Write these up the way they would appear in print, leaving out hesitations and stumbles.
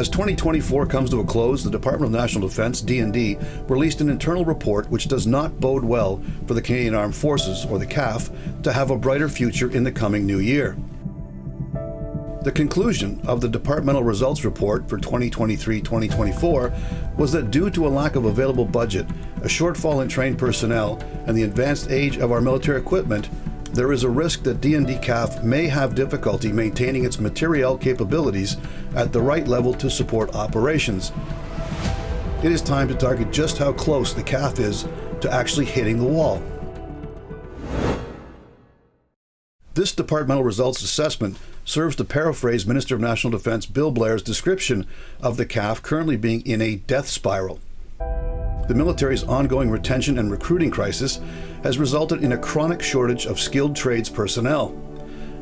As 2024 comes to a close, the Department of National Defence, D&D, released an internal report which does not bode well for the Canadian Armed Forces, or the CAF, to have a brighter future in the coming new year. The conclusion of the Departmental Results Report for 2023-2024 was that due to a lack of available budget, a shortfall in trained personnel, and the advanced age of our military equipment, there is a risk that D&D CAF may have difficulty maintaining its materiel capabilities at the right level to support operations. It is time to target just how close the CAF is to actually hitting the wall. This departmental results assessment serves to paraphrase Minister of National Defence Bill Blair's description of the CAF currently being in a death spiral. The military's ongoing retention and recruiting crisis has resulted in a chronic shortage of skilled trades personnel.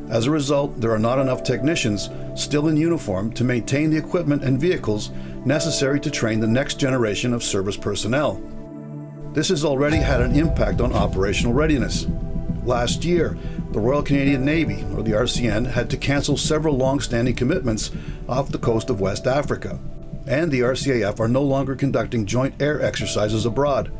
As a result, there are not enough technicians still in uniform to maintain the equipment and vehicles necessary to train the next generation of service personnel. This has already had an impact on operational readiness. Last year, the Royal Canadian Navy, or the RCN, had to cancel several long-standing commitments off the coast of West Africa, and the RCAF are no longer conducting joint air exercises abroad.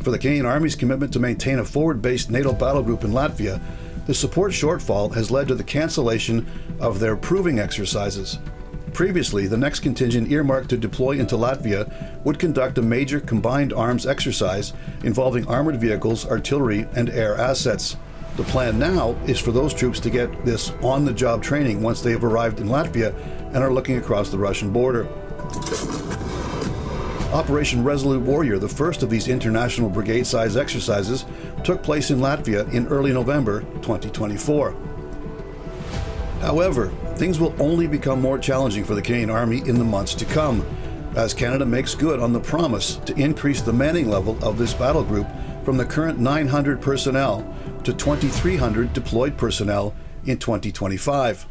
For the Canadian Army's commitment to maintain a forward-based NATO battle group in Latvia, the support shortfall has led to the cancellation of their proving exercises. Previously, the next contingent earmarked to deploy into Latvia would conduct a major combined arms exercise involving armored vehicles, artillery, and air assets. The plan now is for those troops to get this on-the-job training once they have arrived in Latvia and are looking across the Russian border. Operation Resolute Warrior, the first of these international brigade-size exercises, took place in Latvia in early November 2024. However, things will only become more challenging for the Canadian Army in the months to come, as Canada makes good on the promise to increase the manning level of this battle group from the current 900 personnel to 2,300 deployed personnel in 2025.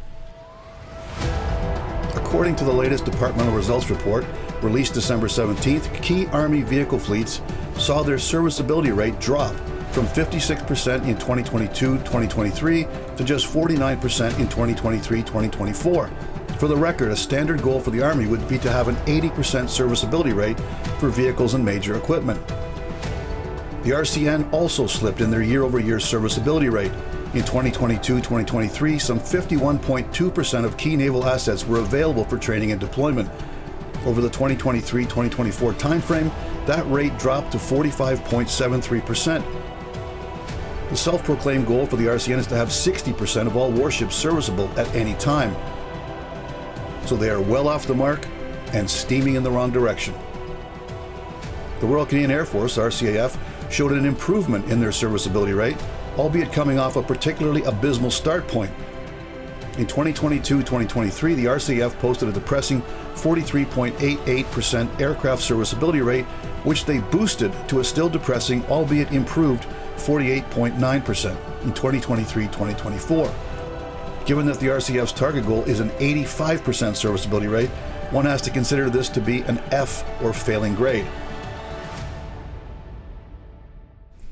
According to the latest departmental results report, released December 17th, key Army vehicle fleets saw their serviceability rate drop from 56% in 2022-2023 to just 49% in 2023-2024. For the record, a standard goal for the Army would be to have an 80% serviceability rate for vehicles and major equipment. The RCN also slipped in their year-over-year serviceability rate. In 2022-2023, some 51.2% of key naval assets were available for training and deployment. Over the 2023-2024 timeframe, that rate dropped to 45.73%. The self-proclaimed goal for the RCN is to have 60% of all warships serviceable at any time. So they are well off the mark and steaming in the wrong direction. The Royal Canadian Air Force, RCAF, showed an improvement in their serviceability rate, albeit coming off a particularly abysmal start point. In 2022-2023, the RCAF posted a depressing 43.88% aircraft serviceability rate, which they boosted to a still depressing, albeit improved, 48.9% in 2023-2024. Given that the RCAF's target goal is an 85% serviceability rate, one has to consider this to be an F or failing grade.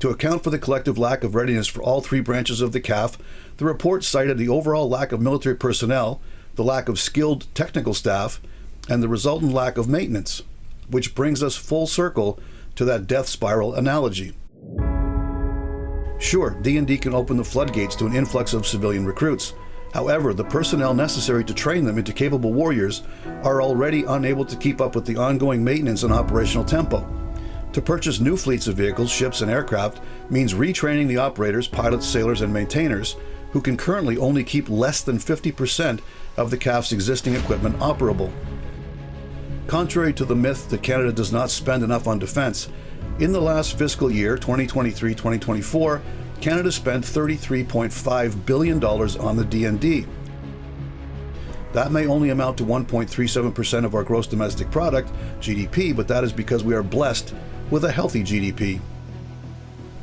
To account for the collective lack of readiness for all three branches of the CAF, the report cited the overall lack of military personnel, the lack of skilled technical staff, and the resultant lack of maintenance, which brings us full circle to that death spiral analogy. Sure, D&D can open the floodgates to an influx of civilian recruits. However, the personnel necessary to train them into capable warriors are already unable to keep up with the ongoing maintenance and operational tempo. To purchase new fleets of vehicles, ships, and aircraft means retraining the operators, pilots, sailors, and maintainers, who can currently only keep less than 50% of the CAF's existing equipment operable. Contrary to the myth that Canada does not spend enough on defense, in the last fiscal year, 2023-2024, Canada spent $33.5 billion on the D&D. That may only amount to 1.37% of our gross domestic product, GDP, but that is because we are blessed with a healthy GDP.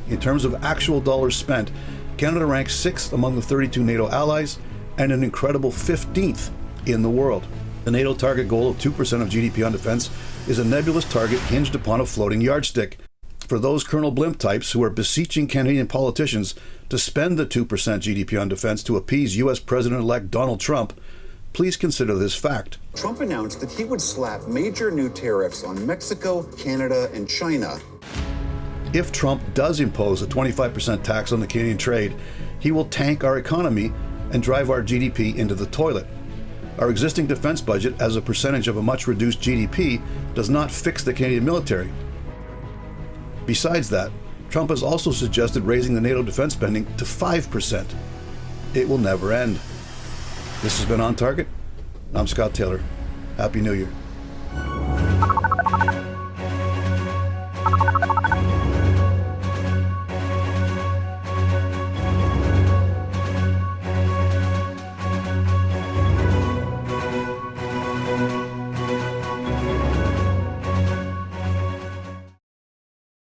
In terms of actual dollars spent, Canada ranks 6th among the 32 NATO allies and an incredible 15th in the world. The NATO target goal of 2% of GDP on defense is a nebulous target hinged upon a floating yardstick. For those Colonel Blimp types who are beseeching Canadian politicians to spend the 2% GDP on defense to appease U.S. President-elect Donald Trump, please consider this fact. Trump announced that he would slap major new tariffs on Mexico, Canada, and China. If Trump does impose a 25% tax on the Canadian trade, he will tank our economy and drive our GDP into the toilet. Our existing defense budget as a percentage of a much reduced GDP does not fix the Canadian military. Besides that, Trump has also suggested raising the NATO defense spending to 5%. It will never end. This has been On Target. I'm Scott Taylor. Happy New Year.